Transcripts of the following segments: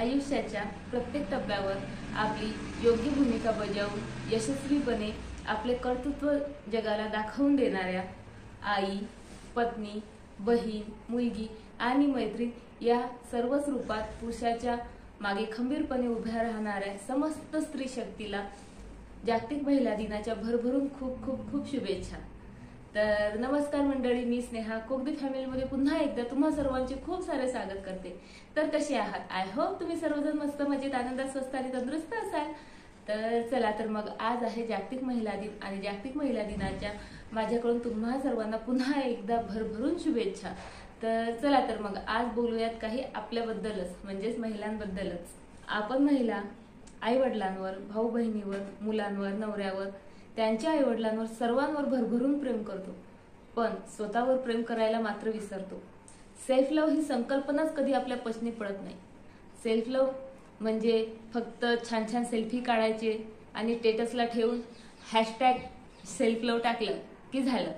आयुष्याच्या प्रत्येक टप्प्यावर आपली योग्य भूमिका बजावून यशस्वीपणे आपले कर्तृत्व जगाला दाखवून देणाऱ्या आई, पत्नी, बहीण, मुलगी आणि मैत्रीण या सर्वच रूपात पुरुषाच्या मागे खंबीरपणे उभ्या राहणाऱ्या समस्त स्त्री शक्तीला जागतिक महिला दिनाच्या भरभरून खूप खूप खूप शुभेच्छा। तर नमस्कार मंडळी, मी स्नेहा कोकदी फॅमिलीमध्ये पुन्हा एकदा तुम्हा सर्वांचे खूप सारे स्वागत करते। तर कसे आहात? आय होप तुम्ही सर्वजण मस्त मजेत, आनंदात, स्वस्त आणि तंदुरुस्त असाल। तर चला तर मग आज आहे जागतिक महिला दिन आणि जागतिक महिला दिनाच्या माझ्याकडून तुम्हा सर्वांना पुन्हा एकदा भरभरून शुभेच्छा। तर चला तर मग आज बोलूयात काही आपल्याबद्दलच, म्हणजेच महिलांबद्दलच। आपण महिला आई वडिलांवर, भाऊ बहिणीवर, मुलांवर, नवऱ्यावर, त्यांच्या आई वडिलांवर, सर्वांवर भरभरून प्रेम करतो, पण स्वतःवर प्रेम करायला मात्र विसरतो। सेल्फ लव्ह ही संकल्पनाच कधी आपल्या पचनी पडत नाही। सेल्फ लव्ह म्हणजे फक्त छान छान सेल्फी काढायचे आणि स्टेटसला ठेवून हॅशटॅग सेल्फ लव्ह टाकलं की झालं,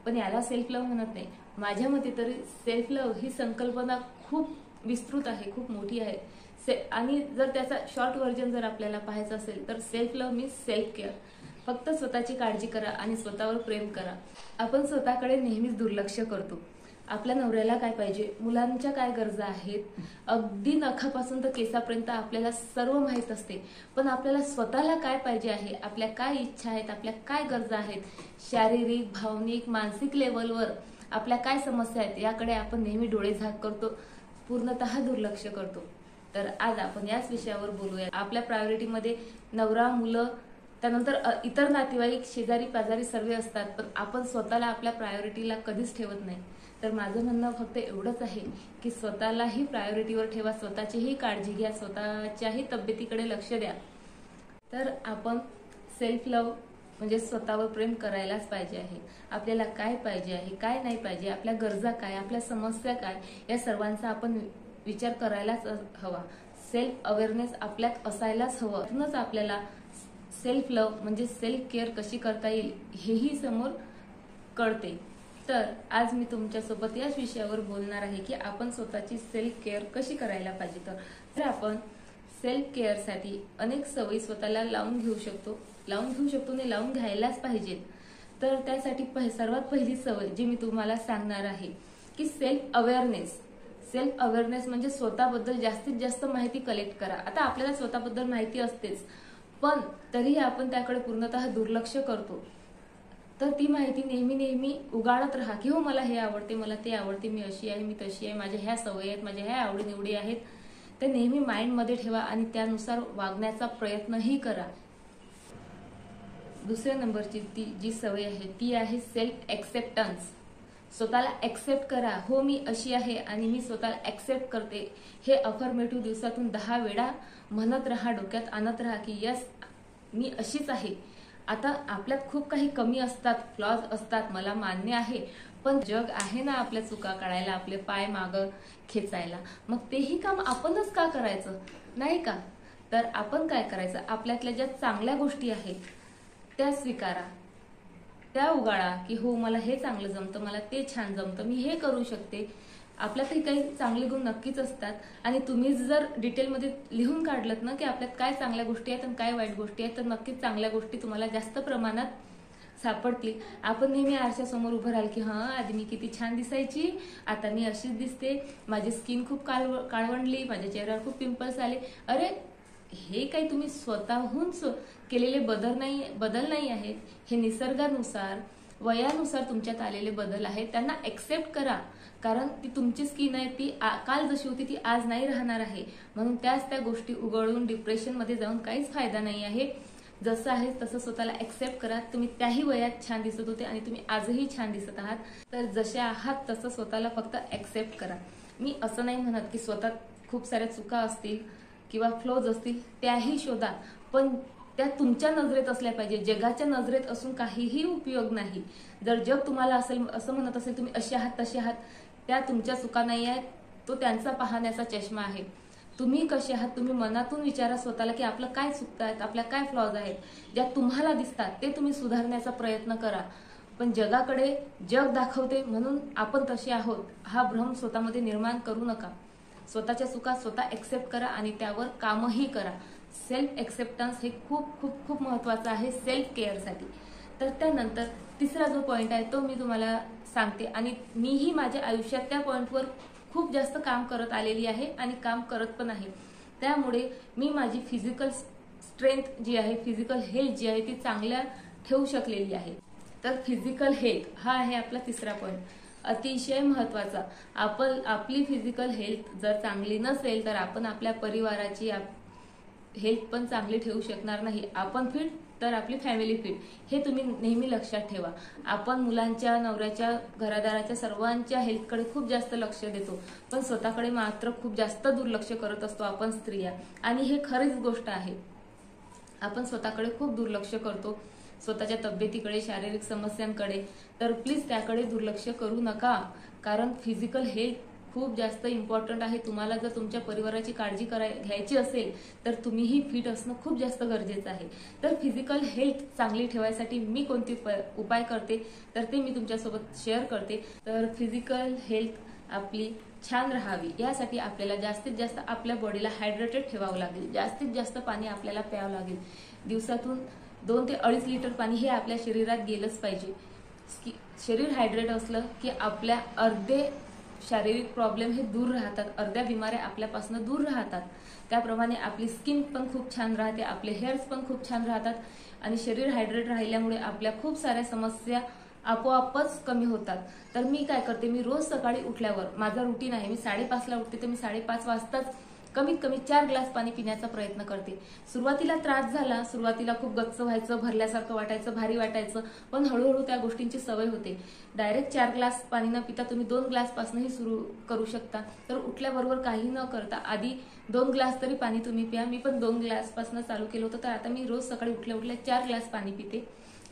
पण याला सेल्फ लव्ह म्हणत नाही। माझ्या मते तरी सेल्फ लव्ह ही संकल्पना खूप विस्तृत आहे, खूप मोठी आहे। आणि जर त्याचा शॉर्ट व्हर्जन जर आपल्याला पाहायचं असेल तर self love means self care. फक्त स्वतःची काळजी करा आणि स्वतःवर प्रेम करा। आपण स्वतःकडे नेहमीच दुर्लक्ष करतो। आपल्या नवऱ्याला काय पाहिजे, मुलांच्या काय गरजा आहेत, अगदी नखापासून तर केसापर्यंत आपल्याला सर्व माहित असते, पण आपल्याला स्वतःला काय पाहिजे आहे, आपल्या काय इच्छा आहेत, आपल्या काय गरजा आहेत, शारीरिक, भावनिक, मानसिक लेवलवर आपल्या काय समस्या आहेत, याकडे आपण नेहमी डोळे झाक करतो, पूर्णतः दुर्लक्ष करतो। तर आज आपण याच विषयावर बोलूया। आपल्या प्रायोरिटीमध्ये नवरा, मुलं, त्यानंतर इतर नातेवाईक, शेजारी पाजारी सर्व असतात, पण आपण स्वतःला आपल्या प्रायोरिटीला कधीच ठेवत नाही। तर माझं म्हणणं फक्त एवढंच आहे की स्वतःलाही प्रायोरिटीवर ठेवा, स्वतःचीही काळजी घ्या, स्वतःच्याही तब्येतीकडे लक्ष द्या। तर आपण सेल्फ लव्ह म्हणजे स्वतःवर प्रेम करायलाच पाहिजे आहे। आपल्याला काय पाहिजे आहे, काय नाही पाहिजे, आपल्या गरजा काय, आपल्या समस्या काय, या सर्वांचा आपण विचार करायलाच हवा। सेल्फ अवेअरनेस आपल्यात असायलाच हवं, म्हणूनच आपल्याला सेल्फ लव्ह म्हणजे सेल्फ केअर कशी करता येईल हेही समोर कळते। तर आज मी तुमच्यासोबत याच विषयावर बोलणार आहे की आपण स्वतःची सेल्फ केअर कशी करायला पाहिजे। तर आपण सेल्फ केअरसाठी अनेक सवयी स्वतःला लावून घेऊ शकतो आणि लावून घ्यायलाच पाहिजेत। तर त्यासाठी सर्वात पहिली सवय जी मी तुम्हाला सांगणार आहे की सेल्फ अवेअरनेस। सेल्फ अवेअरनेस म्हणजे स्वतःबद्दल जास्तीत जास्त माहिती कलेक्ट करा। आता आपल्याला स्वतःबद्दल माहिती असतेच, पण तरीही आपण त्याकडे पूर्णतः दुर्लक्ष करतो। तर ती माहिती नेहमी नेहमी उगाळत राहा की हो मला हे आवडते, मला ते आवडते, मी अशी आहे, मी तशी आहे, माझ्या ह्या सवयी आहेत, माझ्या ह्या आवडीनिवडी आहेत, ते नेहमी माइंडमध्ये ठेवा आणि त्यानुसार वागण्याचा प्रयत्नही करा। दुसऱ्या नंबरची जी सवय आहे ती आहे सेल्फ एक्सेप्टन्स। स्वतःला एक्सेप्ट करा, हो मी अशी आहे आणि मी स्वतःला एक्सेप्ट करते, हे अफर्मेटिव्ह दिवसातून 10 वेळा म्हणत राहा, डोक्यात आणत राहा की यस मी अशीच आहे। आता आपल्यात खूप काही कमी असतात, फ्लॉज असतात, मला मान्य आहे, पण जग आहे ना आपल्या चुका काढायला, आपले पाय मागं खेचायला, मग तेही काम आपणच का करायचं, नाही का? तर आपण काय करायचं, आपल्यातल्या ज्या चांगल्या गोष्टी आहेत त्या स्वीकारा, त्या उगाळा की हो मला हे चांगलं जमतं, मला ते छान जमतं, मी हे करू शकते। आपल्यातही काही चांगले गुण नक्कीच असतात आणि तुम्ही जर डिटेलमध्ये लिहून काढलत ना की आपल्यात काय चांगल्या गोष्टी आहेत आणि काय वाईट गोष्टी आहेत, तर नक्कीच चांगल्या गोष्टी तुम्हाला जास्त प्रमाणात सापडतील। आपण नेहमी आरशासमोर उभं राहाल की हां आधी मी किती छान दिसायची, आता मी अशीच दिसते, माझी स्किन खूप काळवंडली, माझ्या चेहऱ्यावर खूप पिंपल्स आले। अरे हे काही तुम्ही स्वतःहून केलेले बदल नाही आहेत, हे निसर्गानुसार, वयानुसार तुमच्यात आलेले बदल आहेत, त्यांना एक्सेप्ट करा। कारण ती तुमची स्किन आहे, ती काल जशी होती ती आज नाही राहणार आहे, म्हणून त्या गोष्टी उघडून डिप्रेशनमध्ये जाऊन काहीच फायदा नाही आहे। जसं आहे तसं स्वतःला एक्सेप्ट करा। तुम्ही त्याही वयात छान दिसत होते आणि तुम्ही आजही छान दिसत आहात, तर जसे आहात तसं स्वतःला फक्त एक्सेप्ट करा। मी असं नाही म्हणत की स्वतः खूप साऱ्या चुका असतील किंवा फ्लॉज असतील, त्याही शोधा, पण त्या तुमच्या नजरेत असल्या पाहिजे, जगाच्या नजरेत असून काहीही उपयोग नाही। जर जग तुम्हाला असं म्हणत असेल तुम्ही असे आहात तसे आहात, त्या तुमच्या चुका नाही आहेत, तो त्यांचा पाहण्याचा चष्मा आहे। तुम्ही कसे आहात, तुम्ही मनातून विचारा स्वतःला की आपलं काय चुकतायत, आपल्या काय फ्लॉज आहेत, ज्या तुम्हाला दिसतात ते तुम्ही सुधारण्याचा प्रयत्न करा। पण जगाकडे जग दाखवते म्हणून आपण तसे आहोत हा भ्रम स्वतःमध्ये निर्माण करू नका। स्वतःच्या चुका स्वतः एक्सेप्ट करा आणि त्यावर कामही करा. सेल्फ एक्सेप्टन्स हे खूप खूप खूप महत्वाचं आहे सेल्फ केअरसाठी. तर त्यानंतर तिसरा जो पॉइंट आहे तो मी तुम्हाला सांगते आणि मीही माझ्या आयुष्यात त्या पॉइंटवर खूप जास्त काम करत आलेली आहे आणि काम करत पण आहे. त्यामुळे मी माझी फिजिकल स्ट्रेंथ जी आहे, फिजिकल हेल्थ जी आहे ती चांगल्या ठेवू शकलेली आहे. तर फिजिकल हेल्थ हा आहे आपला तिसरा पॉइंट, अतिशय महत्वाचा. आपली फिजिकल हेल्थ जर चांगली नसेल तर आपण आपल्या परिवाराची हेल्थ पण चांगली ठेवू शकणार नाही. आपण फिट तर आपली फॅमिली फिट, हे तुम्ही नेहमी लक्षात ठेवा. आपण मुलांच्या, नवऱ्याच्या, घरादाराच्या सर्वांच्या हेल्थकडे खूप जास्त लक्ष देतो, पण स्वतःकडे मात्र खूप जास्त दुर्लक्ष करत असतो आपण स्त्रिया. आणि हे खरीच गोष्ट आहे. आपण स्वतःकडे खूप दुर्लक्ष करतो, स्वतःच्या तब्येतीकडे, शारीरिक समस्यांकडे. तर प्लीज त्याकडे दुर्लक्ष करू नका, कारण फिजिकल हेल्थ खूप जास्त इम्पॉर्टंट आहे. तुम्हाला जर तुमच्या परिवाराची काळजी घ्यायची असेल तर तुम्हीही फिट असणं खूप जास्त गरजेचं आहे. तर फिजिकल हेल्थ चांगली ठेवायसाठी मी कोणते उपाय करते तर ते मी तुमच्यासोबत शेअर करते. तर फिजिकल हेल्थ आपली छान राहावी यासाठी आपल्याला जास्तीत जास्त आपल्या बॉडीला हायड्रेटेड ठेवावं लागेल. जास्तीत जास्त पाणी आपल्याला प्यावं लागेल. दिवसातून 2 ते 2.5 लिटर पाणी हे आपल्या शरीरात गेलंच पाहिजे. शरीर हायड्रेट असलं की आपल्या अर्धे शारीरिक प्रॉब्लेम हे दूर राहतात, अर्ध्या बिमाऱ्या आपल्यापासून दूर राहतात. त्याप्रमाणे आपली स्किन पण खूप छान राहते, आपले हेअर्स पण खूप छान राहतात आणि शरीर हायड्रेट राहिल्यामुळे आपल्या खूप साऱ्या समस्या आपोआपच कमी होतात. तर मी काय करते, मी रोज सकाळी उठल्यावर माझा रुटीन आहे, मी 5:30 ला उठते तर मी 5:30 वाजताच कमीत कमी 4 ग्लास पाणी पिण्याचा प्रयत्न करते. सुरुवातीला त्रास झाला, सुरुवातीला खूप गच्च व्हायचं, भरल्यासारखं वाटायचं, भारी वाटायचं, पण हळूहळू त्या गोष्टींची सवय होते. डायरेक्ट 4 ग्लास पाणी न पिता तुम्ही 2 ग्लास पासूनही सुरू करू शकता. तर उठल्याबरोबर काही न करता आधी 2 ग्लास तरी पाणी तुम्ही प्या. मी पण 2 ग्लास पासून चालू केलं होतं, तर आता मी रोज सकाळी उठल्या 4 ग्लास पाणी पिते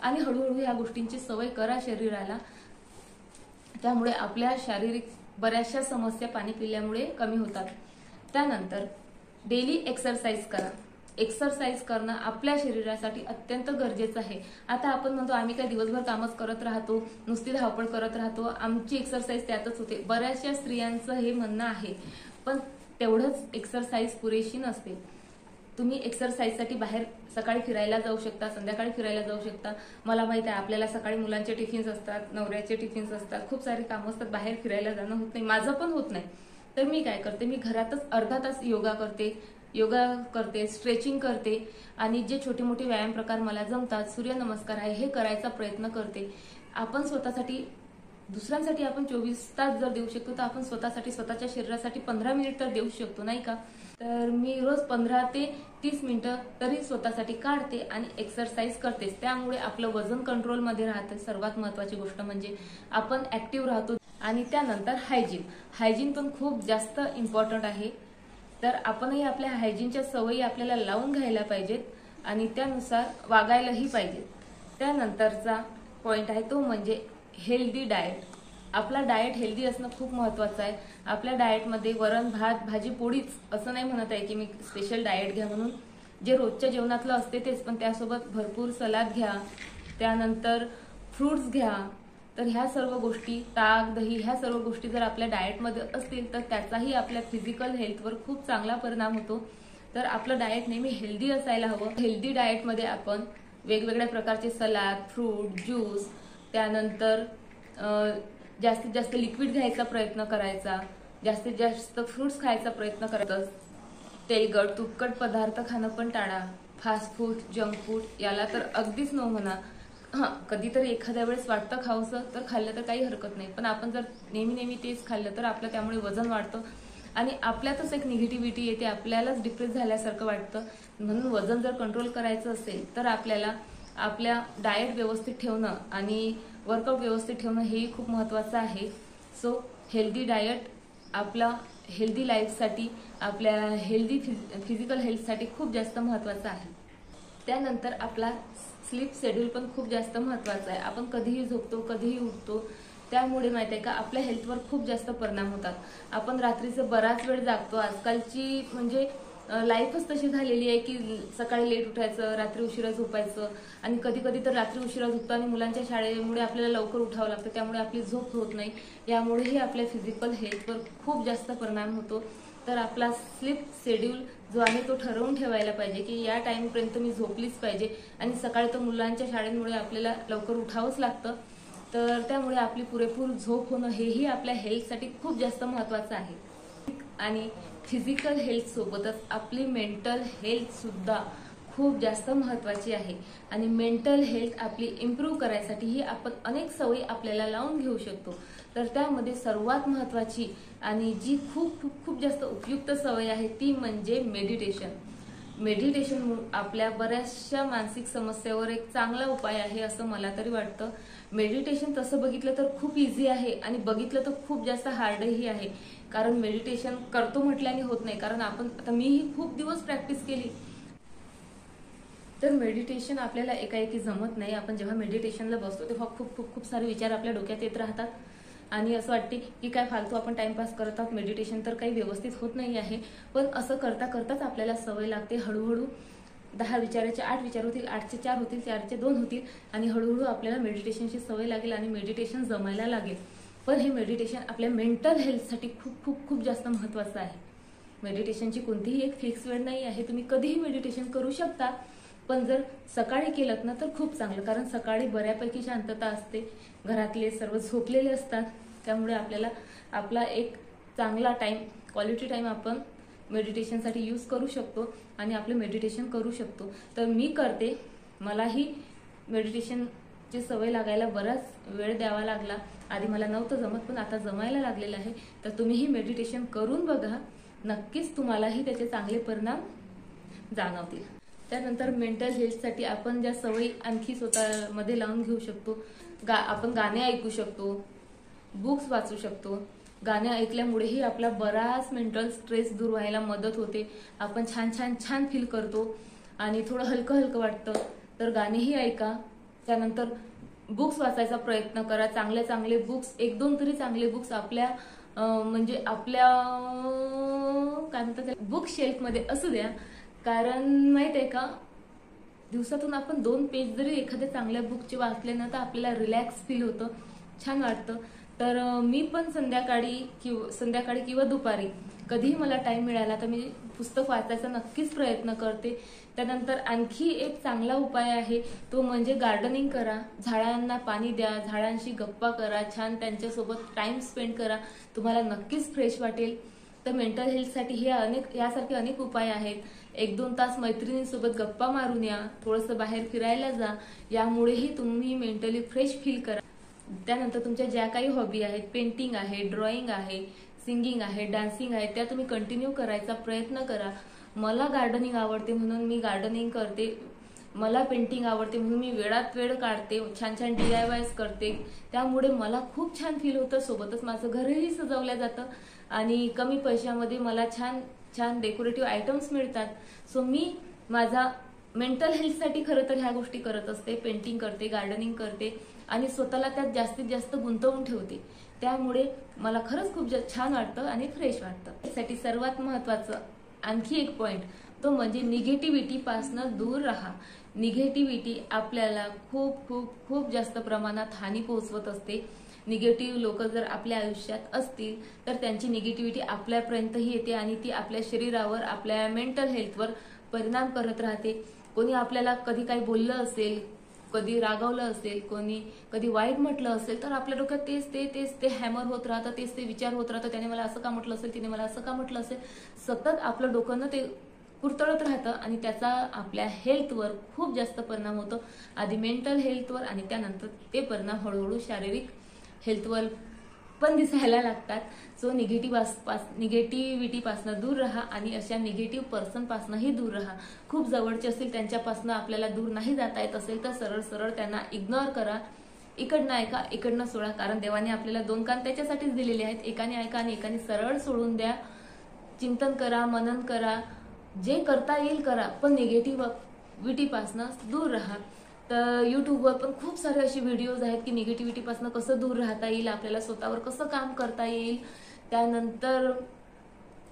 आणि हळूहळू या गोष्टींची सवय करा शरीराला. त्यामुळे आपल्या शारीरिक बऱ्याचशा समस्या पाणी पिल्यामुळे कमी होतात. त्यानंतर डेली एक्सरसाइज करा. एक्सरसाइज करणं आपल्या शरीरासाठी अत्यंत गरजेचं आहे. आता आपण म्हणतो आम्ही काय दिवसभर कामच करत राहतो, नुसती धावपळ करत राहतो, आमची एक्सरसाइज त्यातच होते. बऱ्याचशा स्त्रियांचं हे म्हणणं आहे, पण तेवढंच एक्सरसाइज पुरेशी नसते. तुम्ही एक्सरसाइजसाठी बाहेर सकाळी फिरायला जाऊ शकता, संध्याकाळी फिरायला जाऊ शकता. मला माहित आहे आपल्याला सकाळी मुलांचे टिफिन्स असतात, नवऱ्याचे टिफिन्स असतात, खूप सारे कामं असतात, बाहेर फिरायला जाणं होत नाही. माझं पण होत नाही. तर मी काय करते, मी घरातच अर्धा तास योगा करते, स्ट्रेचिंग करते आणि जे छोटे मोठे व्यायाम प्रकार मला जमतात, सूर्यनमस्कार आहे, हे करायचा प्रयत्न करते. आपण स्वतःसाठी, दुसऱ्यांसाठी आपण 24 तास जर देऊ शकतो तर आपण स्वतःसाठी, स्वतःच्या शरीरासाठी 15 मिनिट तर देऊ शकतो, नाही का? तर मी रोज 15 ते 30 मिनिटं तरी स्वतःसाठी काढते आणि एक्सरसाइज करतेच. त्यामुळे आपलं वजन कंट्रोलमध्ये राहतं. सर्वात महत्वाची गोष्ट म्हणजे आपण ऍक्टिव्ह राहतो. आणि त्यानंतर हायजीन पण खूप जास्त इम्पॉर्टंट आहे. तर आपणही आपल्या हायजीनच्या सवयी आपल्याला लावून घ्यायला पाहिजेत आणि त्यानुसार वागायलाही पाहिजे. त्यानंतरचा पॉइंट आहे तो म्हणजे हेल्दी डाएट. आपला डाएट हेल्दी असणं खूप महत्वाचं आहे. आपल्या डाएटमध्ये वरण, भात, भाजी, पोळीच असं नाही म्हणत आहे की मी स्पेशल डाएट घ्या म्हणून. जे रोजच्या जेवणातलं असते तेच, पण त्यासोबत भरपूर सलाद घ्या, त्यानंतर फ्रुट्स घ्या. तर ह्या सर्व गोष्टी, ताक, दही, ह्या सर्व गोष्टी जर आपल्या डाएटमध्ये असतील तर त्याचाही आपल्या फिजिकल हेल्थवर खूप चांगला परिणाम होतो. तर आपलं डाएट नेहमी हेल्दी असायला हवं. हेल्दी डाएटमध्ये आपण वेगवेगळ्या प्रकारचे सलाद, फ्रूट, ज्यूस, त्यानंतर जास्तीत जास्त लिक्विड घ्यायचा प्रयत्न करायचा, जास्तीत जास्त फ्रुट्स खायचा प्रयत्न करायचा. तेलकट, तुपकट पदार्थ खाणं पण टाळा. फास्ट फूड, जंक फूड याला तर अगदीच नो म्हणा. कधीतरी एखाद्या वेळेस वाटतं खावंसं तर खाल्लं तर काही हरकत नाही, पण आपण जर नेहमी तेच खाल्लं तर आपलं त्यामुळे वजन वाढतं आणि आपल्यातच एक निगेटिव्हिटी येते, आपल्यालाच डिप्रेस झाल्यासारखं वाटतं. म्हणून वजन जर कंट्रोल करायचं असेल तर आपल्याला आपल्या डाएट व्यवस्थित ठेवणं आणि वर्कआउट व्यवस्थित ठेवणं हेही खूप महत्वाचं आहे. सो हेल्दी डाएट आपला हेल्दी लाईफसाठी, आपल्या हेल्दी फिजिकल हेल्थसाठी खूप जास्त महत्वाचं आहे. त्यानंतर आपला स्लीप शेड्यूल पण खूप जास्त महत्वाचा आहे. आपण कधीही झोपतो, कधीही उठतो, त्यामुळे माहिती आहे का आपल्या हेल्थवर खूप जास्त परिणाम होतात. आपण रात्रीचं बराच वेळ जागतो. आजकालची म्हणजे लाईफच तशी झालेली आहे की सकाळी लेट उठायचं, रात्री उशिरा झोपायचं आणि कधी कधी तर रात्री उशिरा झोपतो आणि मुलांच्या शाळेमुळे आपल्याला लवकर उठावं लागतं, त्यामुळे आपली झोप होत नाही. यामुळेही आपल्या फिजिकल हेल्थवर खूप जास्त परिणाम होतो. तर आपला स्लीप शेड्यूल जो आहे तो ठरवून ठेवायला पाहिजे की या टाइमपर्यंत मी झोपलीच पाहिजे. आणि सकाळी तर मुलांच्या शाळेमुळे आपल्याला लवकर उठावंच लागतं, तर त्यामुळे आपली पुरेपूर झोप होणं हेही आपल्या हेल्थसाठी खूप जास्त महत्त्वाचं आहे. आणि फिजिकल हेल्थ सोबतच आपली मेंटल हेल्थ सुद्धा खूप जास्त महत्त्वाची आहे. आणि मेंटल हेल्थ आपली इम्प्रूव्ह करायसाठीही आपण अनेक सवयी आपल्याला लावून घेऊ शकतो. तर त्यामध्ये सर्वात महत्त्वाची आणि जी खूप खूप खूप जास्त उपयुक्त सवय आहे ती म्हणजे मेडिटेशन. मेडिटेशन आपल्या बऱ्याचशा मानसिक समस्यावर एक चांगला उपाय आहे असं मला तरी वाटतं. मेडिटेशन तसं बघितलं तर खूप इझी आहे आणि बघितलं तर खूप जास्त हार्डही आहे. कारण मेडिटेशन करतो म्हटल्याने होत नाही, कारण आता मीही खूप दिवस प्रॅक्टिस केली. तर मेडिटेशन आपल्याला एकाएकी जमत नाही. आपण जेव्हा मेडिटेशनला बसतो तेव्हा खूप खूप खूप सारे विचार आपल्या डोक्यात येत राहतात आणि असं वाटते की काय फालतू आपण टाइमपास करत आहोत, मेडिटेशन तर काही व्यवस्थित होत नाही आहे. पण असं करता करताच आपल्याला सवय लागते. हळूहळू 10 विचाराचे 8 विचार होतील, 8चे 4 होतील, 4चे 2 होतील आणि हळूहळू आपल्याला मेडिटेशनची सवय लागेल आणि मेडिटेशन जमायला लागेल. पण हे मेडिटेशन आपल्या मेंटल हेल्थसाठी खूप खूप खूप जास्त महत्त्वाचं आहे. मेडिटेशनची कोणतीही एक फिक्स वेळ नाही आहे, तुम्ही कधीही मेडिटेशन करू शकता. पण जर सकाळी केलं ना तर खूप चांगलं, कारण सकाळी बऱ्यापैकी शांतता असते, घरातले सर्व झोपलेले असतात. त्यामुळे आपल्याला आपला एक चांगला टाइम, क्वालिटी टाइम आपण मेडिटेशनसाठी यूज करू शकतो आणि आपलं मेडिटेशन करू शकतो. तर मी करते, मलाही मेडिटेशनची सवय लागायला बराच वेळ द्यावा लागला. आधी मला नव्हतं जमत, पण आता जमायला लागलेलं आहे. तर तुम्हीही मेडिटेशन करून बघा, नक्कीच तुम्हालाही त्याचे चांगले परिणाम जाणवतील. त्यानंतर मेंटल हेल्थसाठी आपण ज्या सवयी आणखी स्वतःमध्ये लावून घेऊ शकतो, आपण गाणे ऐकू शकतो, बुक्स वाचू शकतो. गाणे ऐकल्यामुळेही आपला बराच मेंटल स्ट्रेस दूर व्हायला मदत होते. आपण छान छान छान फील करतो आणि थोडं हलकं हलकं वाटतं. तर गाणेही ऐका. त्यानंतर बुक्स वाचायचा प्रयत्न करा, चांगले चांगले बुक्स, 1-2 तरी चांगले बुक्स आपल्या म्हणजे आपल्या काय म्हणतात बुक शेल्फमध्ये असू द्या. कारण माहित आहे का, दिवसातून आपण 2 पेज जरी एखाद्या चांगल्या बुकचे वाचले ना तर आपल्याला रिलॅक्स फील होतं, छान वाटतं. तर मी पण संध्याकाळी किंवा दुपारी कधीही मला टाइम मिळाला तर मी पुस्तक वाचायचा नक्कीच प्रयत्न करते. त्यानंतर आणखी एक चांगला उपाय आहे, तो म्हणजे गार्डनिंग करा. झाडांना पाणी द्या, झाडांशी गप्पा करा, छान त्यांच्यासोबत टाइम स्पेंड करा, तुम्हाला नक्कीच फ्रेश वाटेल. तर मेंटल हेल्थसाठी यासारखे अनेक उपाय आहेत. 1-2 तास मैत्रिणींसोबत गप्पा मारून या, थोडंसं बाहेर फिरायला जा, यामुळेही तुम्ही मेंटली फ्रेश फील करा. त्यानंतर तुमच्या ज्या काही हॉबी आहेत, पेंटिंग आहे, ड्रॉइंग आहे, सिंगिंग आहे, डान्सिंग आहे, त्या तुम्ही कंटिन्यू करायचा प्रयत्न करा. मला गार्डनिंग आवडते म्हणून मी गार्डनिंग करते, मला पेंटिंग आवडते म्हणून मी वेळात वेळ काढते, छान छान DIYs करते. त्यामुळे मला खूप छान फील होतं. सोबतच माझं घरही सजवलं जातं आणि कमी पैशामध्ये मला छान छान डेकोरेटिव्ह आयटम्स मिळतात. सो मी माझा मेंटल हेल्थसाठी खरं तर ह्या गोष्टी करत असते. पेंटिंग करते, गार्डनिंग करते आणि स्वतःला त्यात जास्तीत जास्त गुंतवून ठेवते. त्यामुळे मला खरंच खूप छान वाटतं आणि फ्रेश वाटतं. त्यासाठी सर्वात महत्त्वाचं आणखी एक पॉइंट, तो म्हणजे निगेटिव्हिटी पासून दूर राहा. निगेटिव्हिटी आपल्याला खूप खूप खूप जास्त प्रमाणात हानी पोहोचवत असते. निगेटिव्ह लोक जर आपल्या आयुष्यात असतील तर त्यांची निगेटिव्हिटी आपल्यापर्यंतही येते आणि ती आपल्या शरीरावर, आपल्या मेंटल हेल्थवर परिणाम करत राहते. कोणी आपल्याला कधी काही बोललं असेल, कधी रागावलं असेल, कोणी कधी वाईट म्हटलं असेल, तर आपल्या डोक्यात तेच ते हॅमर होत राहतं, तेच ते विचार होत राहतं. त्याने मला असं का म्हटलं असेल, तिने मला असं का म्हटलं असेल, सतत आपलं डोकं ना ते कुरतळत राहतं आणि त्याचा आपल्या हेल्थवर खूप जास्त परिणाम होतो. आधी मेंटल हेल्थवर आणि त्यानंतर ते परिणाम हळूहळू शारीरिक हेल्थवर पण दिसायला लागतात. सो निगेटिव्हिटीपासून दूर राहा आणि अशा निगेटिव्ह पर्सनपासूनही दूर राहा. खूप जवळचे असतील त्यांच्यापासून आपल्याला दूर नाही जाता येत असेल तर सरळ सरळ त्यांना इग्नोर करा. इकडनं ऐका, इकडनं सोडा, कारण देवाने आपल्याला 2 कान त्याच्यासाठीच दिलेले आहेत. एकाने ऐका आणि एकाने सरळ सोडून द्या. चिंतन करा, मनन करा, जे करता येईल करा, पण निगेटिव्हिटीपासून दूर राहा. तर यूट्यूबवर पण खूप सारे असे व्हिडिओज आहेत की निगेटिव्हिटीपासून कसं दूर राहता येईल, आपल्याला स्वतःवर कसं काम करता येईल. त्यानंतर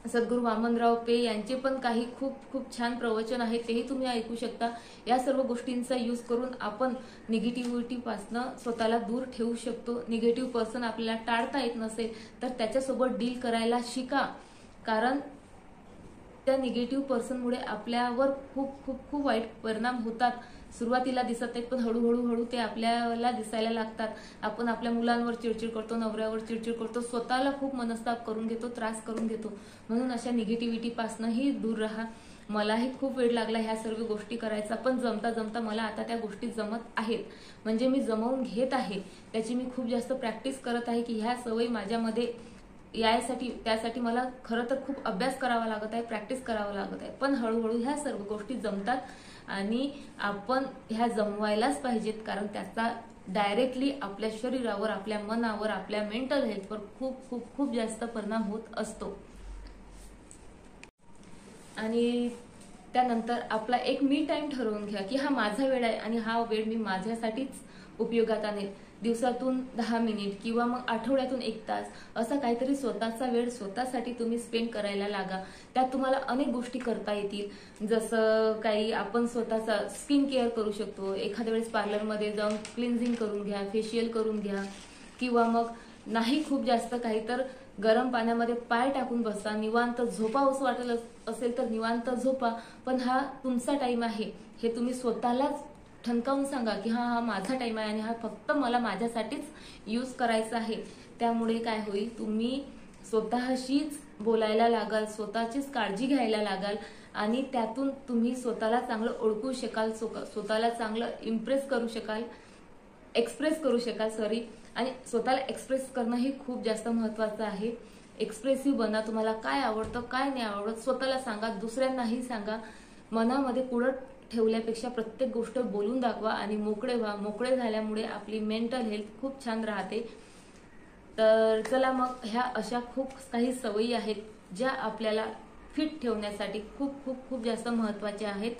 सद्गुरू वामनराव पे यांचे पण काही खूप खूप छान प्रवचन आहेत, तेही तुम्ही ऐकू शकता. या सर्व गोष्टींचा यूज करून आपण निगेटिव्हिटीपासून स्वतःला दूर ठेवू शकतो. निगेटिव्ह पर्सन आपल्याला टाळता येत नसेल तर त्याच्यासोबत डील करायला शिका, कारण त्या निगेटिव्ह पर्सनमुळे आपल्यावर खूप खूप खूप वाईट परिणाम होतात. सुरुवातीला दिसत नाहीत, पण हळूहळू ते आपल्याला दिसायला लागतात. आपण आपल्या मुलांवर चिडचिड करतो, नवऱ्यावर चिडचिड करतो, स्वतःला खूप मनस्ताप करून घेतो, त्रास करून घेतो. म्हणून अशा निगेटिव्हिटीपासूनही दूर राहा. मलाही खूप वेळ लागला ह्या सर्व गोष्टी करायचा, पण जमता जमता मला आता त्या गोष्टी जमत आहेत. म्हणजे मी जमवून घेत आहे. त्याची मी खूप जास्त प्रॅक्टिस करत आहे की ह्या सवयी माझ्यामध्ये यासाठी त्यासाठी मला खरं तर खूप अभ्यास करावा लागत आहे, प्रॅक्टिस करावं लागत आहे. पण हळूहळू ह्या सर्व गोष्टी जमतात आणि आपण ह्या जमवायलाच पाहिजेत, कारण त्याचा डायरेक्टली आपल्या शरीरावर, आपल्या मनावर, आपल्या मेंटल हेल्थवर खूप खूप खूप जास्त परिणाम होत असतो. आणि त्यानंतर आपला एक मी टाइम ठरवून घ्या की हा माझा वेळ आहे आणि हा वेळ मी माझ्यासाठीच उपयोगात आणेल. दिवसातून 10 मिनिट किंवा मग आठवड्यातून 1 तास असा काहीतरी स्वतःचा वेळ स्वतःसाठी तुम्ही स्पेंड करायला लागा. त्यात तुम्हाला अनेक गोष्टी करता येतील. जसं काही आपण स्वतःचा स्किन केअर करू शकतो. एखाद्या वेळेस पार्लरमध्ये जाऊन क्लिन्झिंग करून घ्या, फेशियल करून घ्या, किंवा मग नाही खूप जास्त काही तर गरम पाण्यामध्ये पाय टाकून बसा, निवांत झोपावंसं वाटत असेल तर निवांत झोपा. पण हा तुमचा टाइम आहे हे तुम्ही स्वतःलाच ठणकावून सांगा की हा माझा टाइम आहे आणि हा फक्त मला माझ्यासाठीच यूज करायचा आहे. त्यामुळे काय होईल, तुम्ही स्वतःशीच बोलायला लागाल, स्वतःचीच काळजी घ्यायला लागाल आणि त्यातून तुम्ही स्वतःला चांगलं ओळखू शकाल, स्वतःला चांगलं एक्सप्रेस करू शकाल आणि स्वतःला एक्सप्रेस करणं हे खूप जास्त महत्वाचं आहे. एक्सप्रेसिव्ह बना. तुम्हाला काय आवडतं, काय नाही आवडत स्वतःला सांगा, दुसऱ्यांनाही सांगा. मनामध्ये कुडत ठेवल्यापेक्षा प्रत्येक गोष्ट बोलून दाखवा आणि मोकळे व्हा. मोकळे झाल्यामुळे आपली मेंटल हेल्थ खूप छान राहते. तर चला मग, ह्या अशा खूप काही सवयी आहेत ज्या आपल्याला फिट ठेवण्यासाठी खूप खूप खूप जास्त महत्वाच्या आहेत.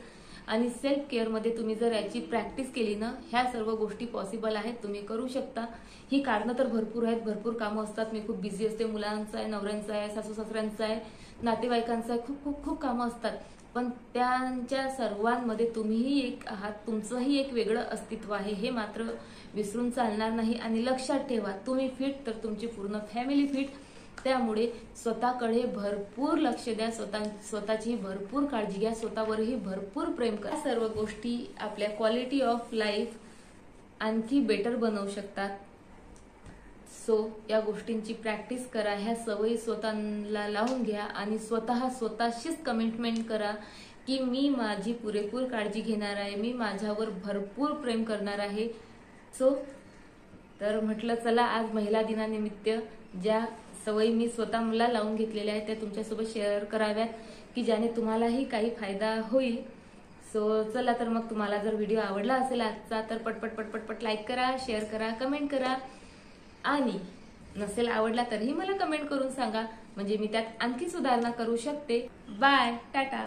आणि सेल्फ केअरमध्ये तुम्ही जर याची प्रॅक्टिस केली ना, ह्या सर्व गोष्टी पॉसिबल आहेत, तुम्ही करू शकता. ही कारणं तर भरपूर आहेत, भरपूर कामं असतात. मी खूप बिझी असते, मुलांचं आहे, नवऱ्यांचं आहे, सासू सासऱ्यांचं आहे, नातेवाईकांचं आहे, खूप खूप खूप कामं असतात. पण त्यांच्या सर्वांमध्ये तुम्हीही एक आहात, तुमचंही एक वेगळं अस्तित्व आहे, हे मात्र विसरून चालणार नाही. आणि लक्षात ठेवा, तुम्ही फिट तर तुमची पूर्ण फॅमिली फिट. त्यामुळे स्वतःकडे भरपूर लक्ष द्या, स्वतःची भरपूर काळजी घ्या, स्वतःवरही भरपूर प्रेम करा. सर्व गोष्टी आपल्या क्वालिटी ऑफ लाईफ आणखी बेटर बनवू शकतात. सो या गोष्टींची प्रॅक्टिस करा, ह्या सवयी स्वतःला लावून घ्या आणि स्वतःशीच कमिटमेंट करा की मी माझी पुरेपूर काळजी घेणार आहे, मी माझ्यावर भरपूर प्रेम करणार आहे. सो तर म्हटलं चला, आज महिला दिनानिमित्त ज्या सवयी मी स्वतः मला लावून घेतलेल्या आहेत त्या तुमच्यासोबत शेअर कराव्यात की ज्याने तुम्हालाही काही फायदा होईल. सो चला तर मग, तुम्हाला जर व्हिडिओ आवडला असेल आजचा तर पटपट लाईक करा, शेअर करा, कमेंट करा. आणि नसेल आवडला तरीही मला कमेंट करून सांगा, म्हणजे मी त्यात आणखी सुधारणा करू शकते. बाय, टाटा.